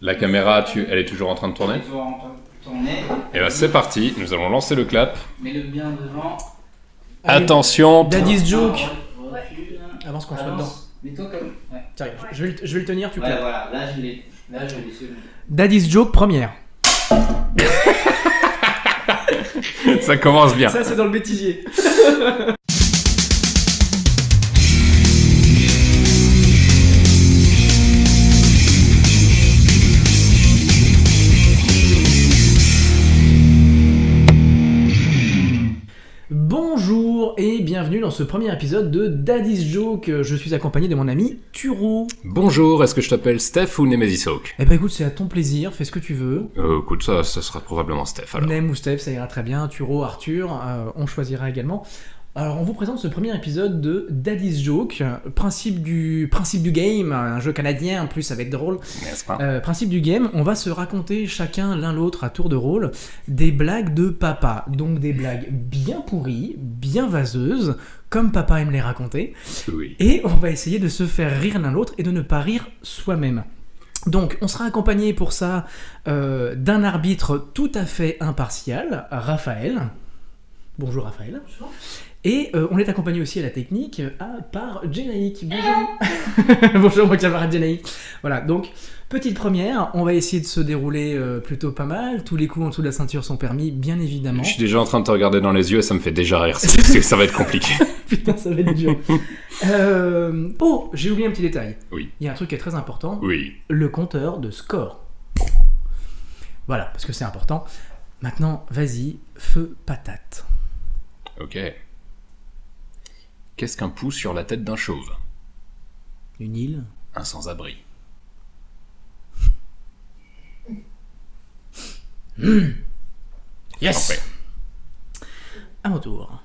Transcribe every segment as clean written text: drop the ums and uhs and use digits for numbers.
La caméra, elle est toujours en train de tourner. Toujours en train de tourner. Et bah c'est parti, nous allons lancer le clap. Mets-le bien devant. Attention. Daddy's joke. Recule. Avance qu'on soit dedans. Avance. Mets-toi comme. Ouais. Tiens, je vais le tenir, tu Ouais, clapes. voilà. Là, je l'ai su. Daddy's joke première. Ça commence bien. Ça, c'est dans le bêtisier. Bonjour et bienvenue dans ce premier épisode de Daddy's Joke. Je suis accompagné de mon ami Turo. Bonjour, est-ce que je t'appelle Steph ou Nemesis Hawk? Eh ben écoute, c'est à ton plaisir, fais ce que tu veux. Écoute, ça sera probablement Steph alors. Nem ou Steph, ça ira très bien. Turo, Arthur, on choisira également. Alors, on vous présente ce premier épisode de Daddy's Joke, principe du game, un jeu canadien en plus avec drôle. N'est-ce pas? Principe du game, on va se raconter chacun l'un l'autre à tour de rôle des blagues de papa. Donc des blagues bien pourries, bien vaseuses, comme papa aime les raconter. Oui. Et on va essayer de se faire rire l'un l'autre et de ne pas rire soi-même. Donc, on sera accompagné pour ça d'un arbitre tout à fait impartial, Raphaël. Bonjour Raphaël. Bonjour. Et on est accompagné aussi à la technique par Jenaïk. Bonjour. Bonjour mon camarade Jenaïk. Voilà, donc petite première, on va essayer de se dérouler plutôt pas mal. Tous les coups en dessous de la ceinture sont permis, bien évidemment. Je suis déjà en train de te regarder dans les yeux et ça me fait déjà rire, parce que ça va être compliqué. Putain, ça va être dur. Oh, j'ai oublié un petit détail. Oui. Il y a un truc qui est très important. Oui. Le compteur de score. Voilà, parce que c'est important. Maintenant, vas-y, feu patate. Ok. Qu'est-ce qu'un pouce sur la tête d'un chauve? Une île. Un sans-abri. Yes. Parfait. À mon tour.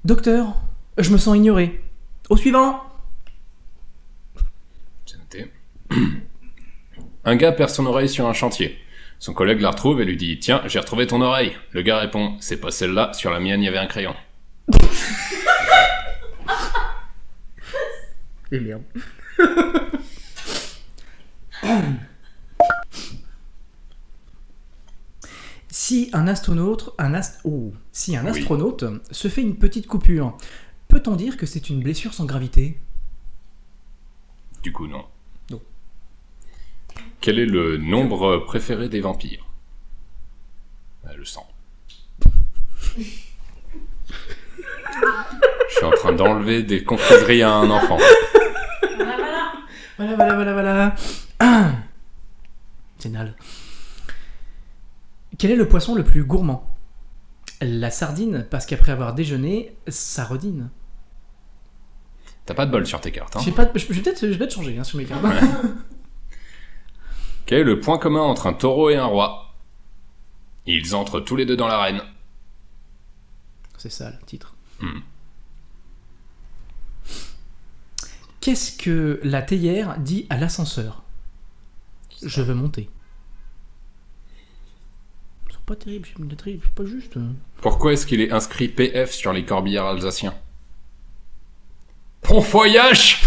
Docteur, je me sens ignoré. Au suivant. C'est noté. Un gars perd son oreille sur un chantier. Son collègue la retrouve et lui dit « Tiens, j'ai retrouvé ton oreille !» Le gars répond « C'est pas celle-là, sur la mienne il y avait un crayon. Et merde. Si un astronaute, si un astronaute se fait une petite coupure, peut-on dire que c'est une blessure sans gravité ?» Du coup, non. Non. Quel est le nombre préféré des vampires? Le sang. Je suis en train d'enlever des confiseries à un enfant. Voilà. C'est nal. Quel est le poisson le plus gourmand? La sardine, parce qu'après avoir déjeuné, ça redine. T'as pas de bol sur tes cartes, hein? Je vais peut-être changer sur mes cartes. Quel est le point commun entre un taureau et un roi? Ils entrent tous les deux dans l'arène. C'est ça le titre. Hmm. Qu'est-ce que la théière dit à l'ascenseur? Je veux monter. Ils sont pas terribles, c'est pas juste. Pourquoi est-ce qu'il est inscrit PF sur les corbillards alsaciens? Bon voyage!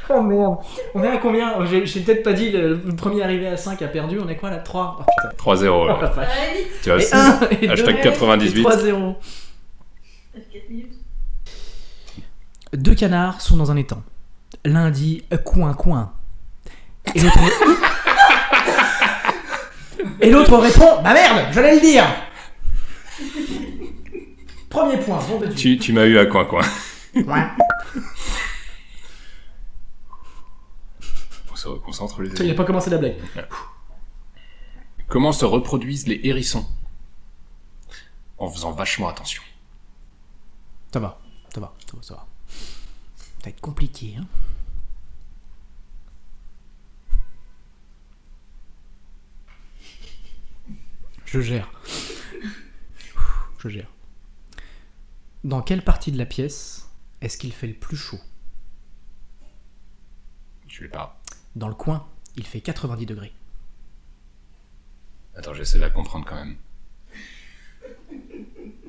Oh merde. On est à combien? J'ai peut-être pas dit, le premier arrivé à 5 a perdu, on est quoi là? 3? Oh putain. 3-0. Oh, la là. vache. Allez, vite. Tu vois, Et c'est 1, et 2, hashtag et 98. 3-0. Ça fait 4 minutes. Deux canards sont dans un étang. L'un dit coin. Et l'autre et l'autre répond bah merde, j'allais le dire. Premier point, bon de Dieu. Tu m'as eu à coin. Ouais. On se reconcentre les Il a amis. pas commencé la blague. Comment se reproduisent les hérissons? En faisant vachement attention. Ça va. Ça va être compliqué, hein. Je gère. Dans quelle partie de la pièce est-ce qu'il fait le plus chaud? Je l'ai pas. Dans le coin, il fait 90 degrés. Attends, j'essaie de la comprendre quand même.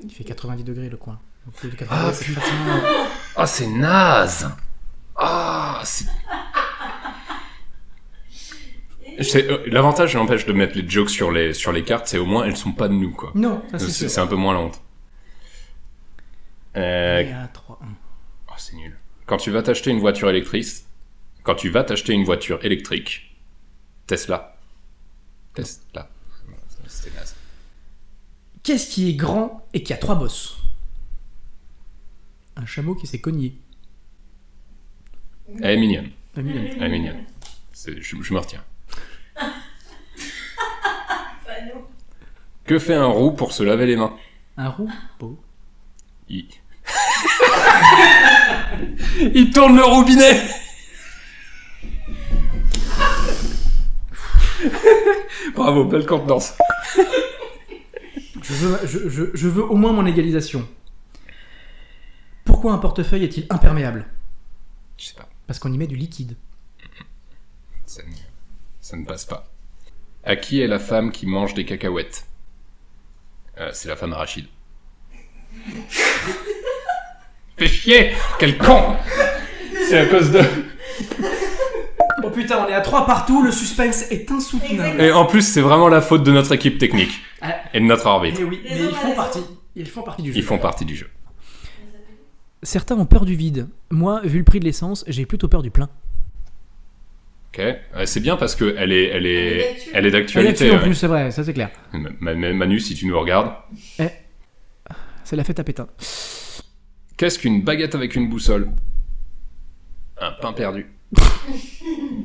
Il fait 90 degrés le coin. Donc, le 90, Ah, c'est putain. pratiquement- Oh, c'est naze! Ah, l'avantage, n'empêche de mettre les jokes sur les cartes, c'est au moins elles sont pas de nous, quoi. Non, ça c'est sûr. C'est un peu moins lente. Il y a 3, 1. Oh, c'est nul. Quand tu vas t'acheter une voiture électrique, Tesla. C'était naze. Qu'est-ce qui est grand et qui a 3 bosses? Un chameau qui s'est cogné. Elle est mignonne. Ah, mignonne. Elle est mignonne. Je me retiens. Bah non. Que fait un roux pour se laver les mains? Un roux beau. Il tourne le robinet. Bravo, belle contenance. Je veux au moins mon égalisation. Pourquoi un portefeuille est-il imperméable? Je sais pas. Parce qu'on y met du liquide. Ça ne passe pas. À qui est la femme qui mange des cacahuètes? C'est la femme de Rachid. Fais chier! Quel con! C'est à cause de... Oh putain, on est à 3 partout, le suspense est insoutenable. Et en plus, c'est vraiment la faute de notre équipe technique. Ah. Et de notre arbitre. Eh oui, mais ils font partie du jeu. Ils font partie du jeu. Certains ont peur du vide. Moi, vu le prix de l'essence, j'ai plutôt peur du plein. Ok. C'est bien parce que elle est Elle est d'actualité. là-dessus en Ouais. plus, c'est vrai, ça c'est clair. Manu, si tu nous regardes. C'est la fête à pétain. Qu'est-ce qu'une baguette avec une boussole? Un pain perdu.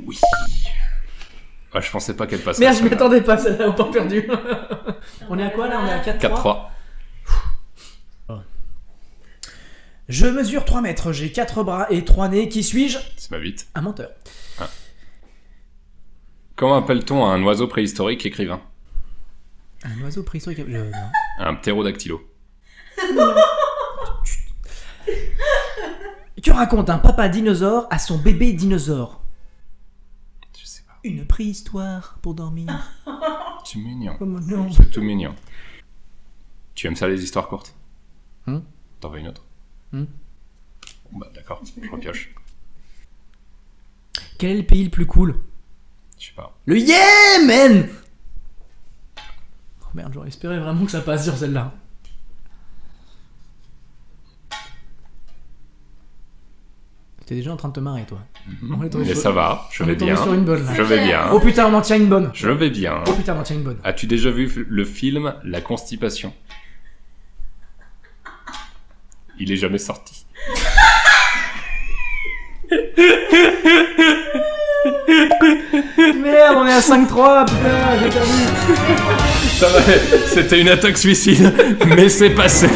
Oui. Ah, je pensais pas qu'elle passerait. Merde, je m'y celle-là. attendais pas, ça n'a pas perdu. On est à quoi là? On est à 4-3. 4-3. Je mesure 3 mètres, j'ai 4 bras et 3 nez. Qui suis-je? C'est ma vite. Un menteur. Comment appelle-t-on un oiseau préhistorique écrivain? Un oiseau préhistorique. Non. Un ptérodactylo. Tu racontes un papa dinosaure à son bébé dinosaure. Je sais pas. Une préhistoire pour dormir. C'est mignon. Comment non? C'est tout mignon. Tu aimes ça, les histoires courtes? T'en veux une autre? Bon, bah d'accord, je repioche. Quel est le pays le plus cool? Je sais pas. Le Yémen! Oh merde, j'aurais espéré vraiment que ça passe sur celle-là. T'es déjà en train de te marrer, toi. On est tombé Mais sur- ça va, je on vais est tombé bien. sur une bonne, là. Je vais bien. Oh putain, on en tient une bonne. Je vais bien. Oh putain, on en tient une bonne. As-tu déjà vu le film La Constipation? Il est jamais sorti. Merde, on est à 5-3, putain, j'ai perdu. Ça va, c'était une attaque suicide, mais c'est passé.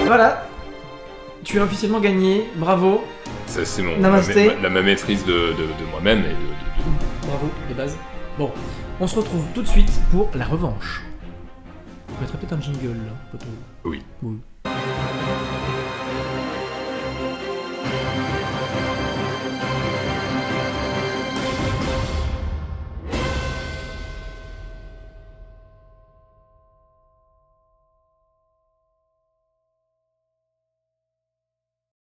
Voilà. Tu as officiellement gagné, bravo. C'est Namasté. ma maîtrise de moi-même et de... Bravo, les bases. Bon, on se retrouve tout de suite pour la revanche. On peut peut-être un jingle là, pas trop. Oui. Oui.